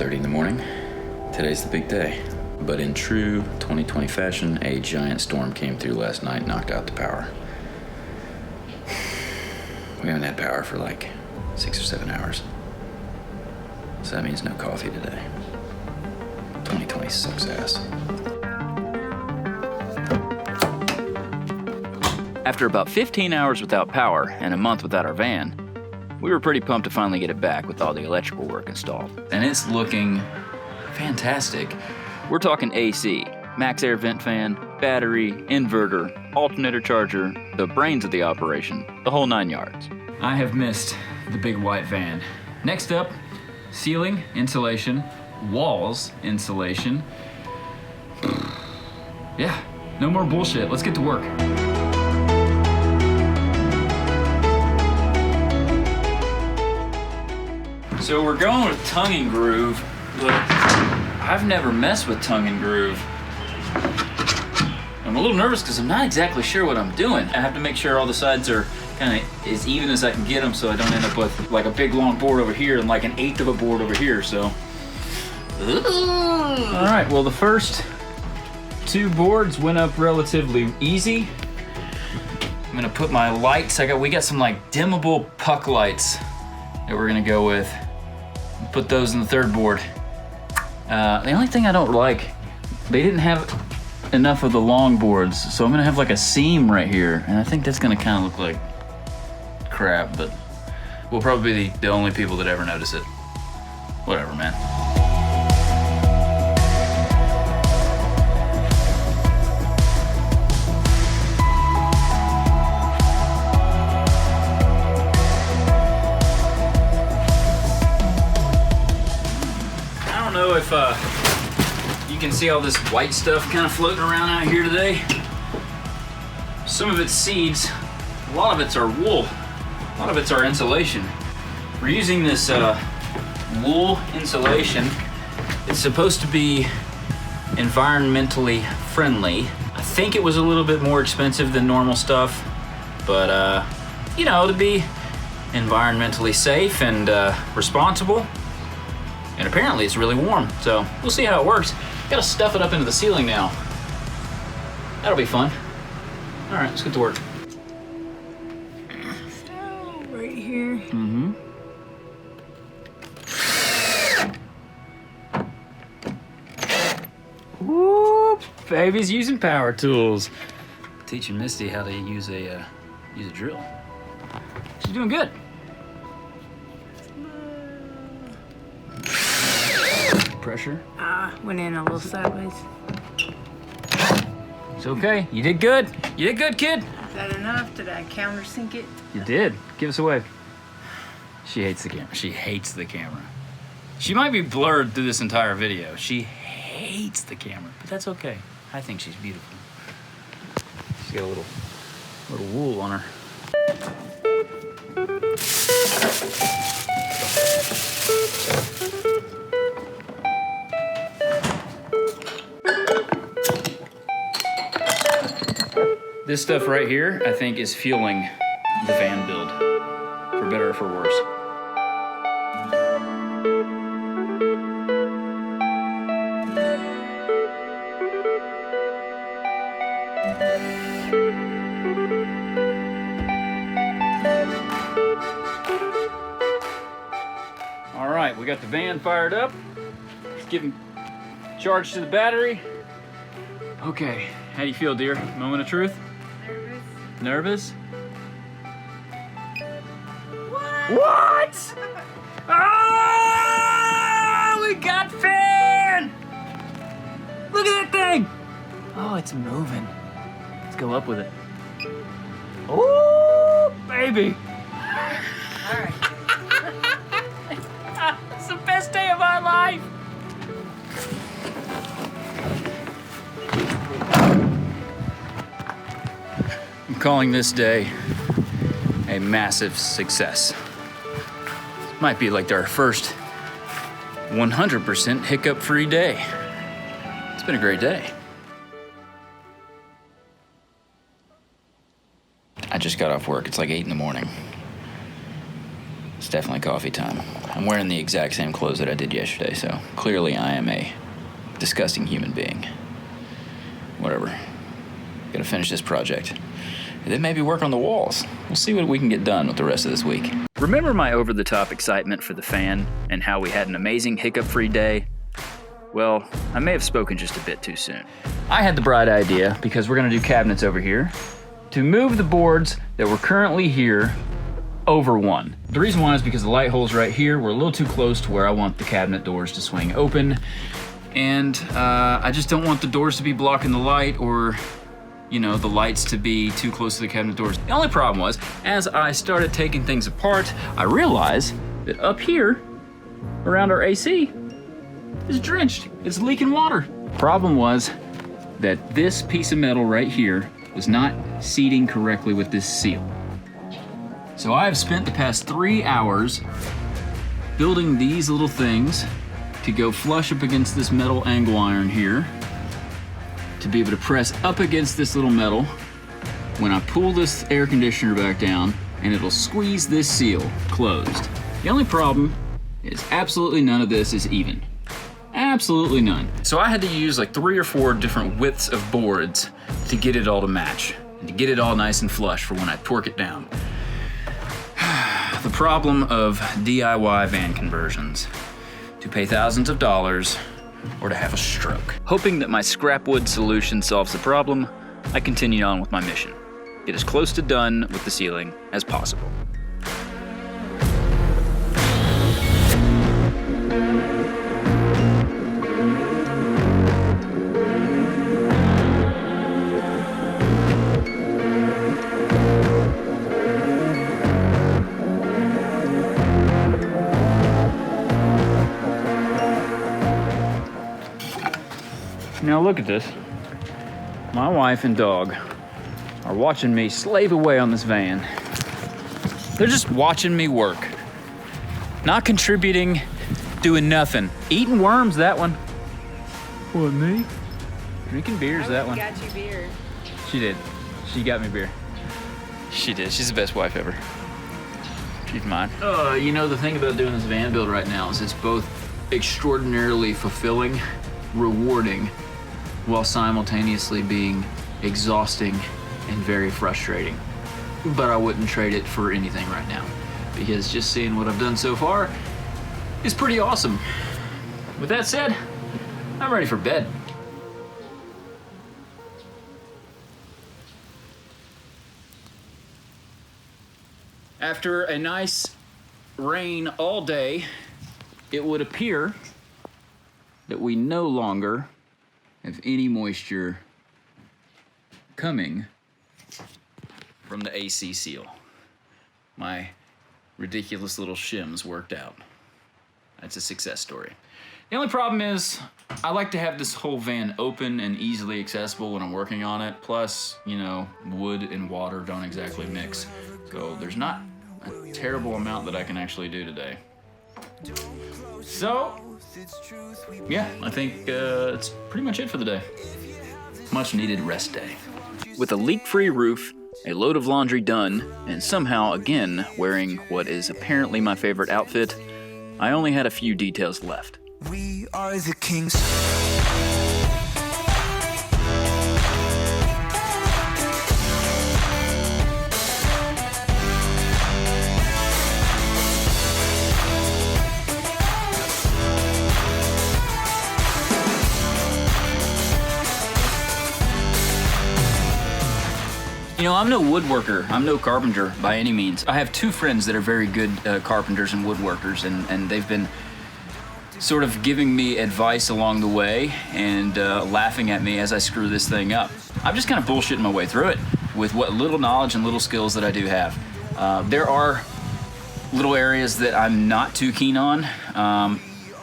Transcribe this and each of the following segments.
7:30 in the morning. Today's the big day. But in true 2020 fashion, a giant storm came through last night and knocked out the power. We haven't had power for like 6 or 7 hours. So that means no coffee today. 2020 sucks ass. After about 15 hours without power and a month without our van, we were pretty pumped to finally get it back with all the electrical work installed. And it's looking fantastic. We're talking AC, max air vent fan, battery, inverter, alternator charger, the brains of the operation, the whole 9 yards. I have missed the big white van. Next up, ceiling insulation, walls insulation. Yeah, no more bullshit. Let's get to work. So we're going with tongue and groove, but I've never messed with tongue and groove. I'm a little nervous because I'm not exactly sure what I'm doing. I have to make sure all the sides are kind of as even as I can get them so I don't end up with like a big long board over here and like an eighth of a board over here, so. All right, well the first 2 boards went up relatively easy. I'm gonna put my lights, we got some like dimmable puck lights that we're gonna go with. Put those in the 3rd board. The only thing I don't like, they didn't have enough of the long boards, so I'm gonna have like a seam right here, and I think that's gonna kind of look like crap, but we'll probably be the only people that ever notice it. Whatever, man. If you can see all this white stuff kind of floating around out here today. Some of it's seeds, a lot of it's our wool, a lot of it's our insulation. We're using this wool insulation. It's supposed to be environmentally friendly. I think it was a little bit more expensive than normal stuff, but you know, to be environmentally safe and responsible. And apparently it's really warm, so we'll see how it works. Gotta stuff it up into the ceiling now. That'll be fun. All right, let's get to work. So, right here. Mm-hmm. Whoop, baby's using power tools. Teaching Misty how to use a drill. She's doing good. Pressure. Went in a little sideways. It's okay. You did good. You did good, kid. Is that enough? Did I countersink it? You did. Give us a wave. She hates the camera. She hates the camera. She might be blurred through this entire video. She hates the camera, but that's okay. I think she's beautiful. She's got a little wool on her. This stuff right here, I think, is fueling the van build, for better or for worse. All right, we got the van fired up. Let's give him charge to the battery. Okay, how do you feel, dear? Moment of truth? Nervous? What? Ah! We got fan! Look at that thing! Oh, it's moving. Let's go up with it. Oh, baby! All right. It's the best day of my life! I'm calling this day a massive success. Might be like our first 100% hiccup-free day. It's been a great day. I just got off work. It's like 8 in the morning. It's definitely coffee time. I'm wearing the exact same clothes that I did yesterday, so clearly I am a disgusting human being. Whatever. Gotta finish this project. And then maybe work on the walls. We'll see what we can get done with the rest of this week. Remember my over-the-top excitement for the fan and how we had an amazing hiccup-free day? Well, I may have spoken just a bit too soon. I had the bright idea, because we're gonna do cabinets over here, to move the boards that were currently here over one. The reason why is because the light holes right here were a little too close to where I want the cabinet doors to swing open. And I just don't want the doors to be blocking the light, or you know, the lights to be too close to the cabinet doors. The only problem was, as I started taking things apart, I realized that up here, around our AC, is drenched. It's leaking water. Problem was that this piece of metal right here was not seating correctly with this seal. So I have spent the past 3 hours building these little things to go flush up against this metal angle iron here, to be able to press up against this little metal when I pull this air conditioner back down, and it'll squeeze this seal closed. The only problem is absolutely none of this is even. Absolutely none. So I had to use like 3 or 4 different widths of boards to get it all to match, and to get it all nice and flush for when I torque it down. The problem of DIY van conversions. To pay thousands of dollars, or to have a stroke. Hoping that my scrap wood solution solves the problem, I continued on with my mission. Get as close to done with the ceiling as possible. Now look at this. My wife and dog are watching me slave away on this van. They're just watching me work. Not contributing, doing nothing. Eating worms, that one. What, me? Drinking beers, that one. Got you beer. She did. She got me beer. She did. She's the best wife ever. She's mine. You know, the thing about doing this van build right now is it's both extraordinarily fulfilling, rewarding, while simultaneously being exhausting and very frustrating. But I wouldn't trade it for anything right now, because just seeing what I've done so far is pretty awesome. With that said, I'm ready for bed. After a nice rain all day, it would appear that we no longer have any moisture coming from the AC seal. My ridiculous little shims worked out. That's a success story. The only problem is I like to have this whole van open and easily accessible when I'm working on it. Plus, you know, wood and water don't exactly mix. So there's not a terrible amount that I can actually do today. So, yeah, I think it's pretty much it for the day. Much needed rest day. With a leak-free roof, a load of laundry done, and somehow again wearing what is apparently my favorite outfit, I only had a few details left. We are the kings. You know, I'm no woodworker, I'm no carpenter by any means. I have 2 friends that are very good carpenters and woodworkers, and they've been sort of giving me advice along the way and laughing at me as I screw this thing up. I'm just kind of bullshitting my way through it with what little knowledge and little skills that I do have. There are little areas that I'm not too keen on,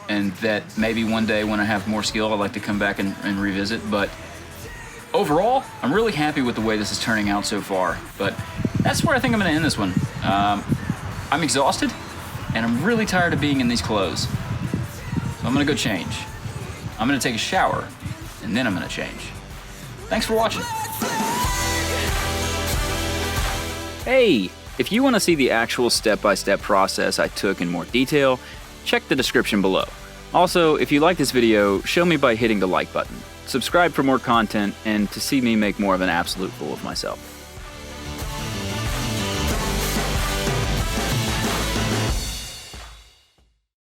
and that maybe one day when I have more skill, I'd like to come back and revisit, but overall, I'm really happy with the way this is turning out so far, but that's where I think I'm gonna end this one. I'm exhausted, and I'm really tired of being in these clothes. So I'm gonna go change. I'm gonna take a shower, and then I'm gonna change. Thanks for watching. Hey, If you want to see the actual step-by-step process I took in more detail, check the description below. Also, if you like this video, show me by hitting the like button. Subscribe for more content and to see me make more of an absolute fool of myself.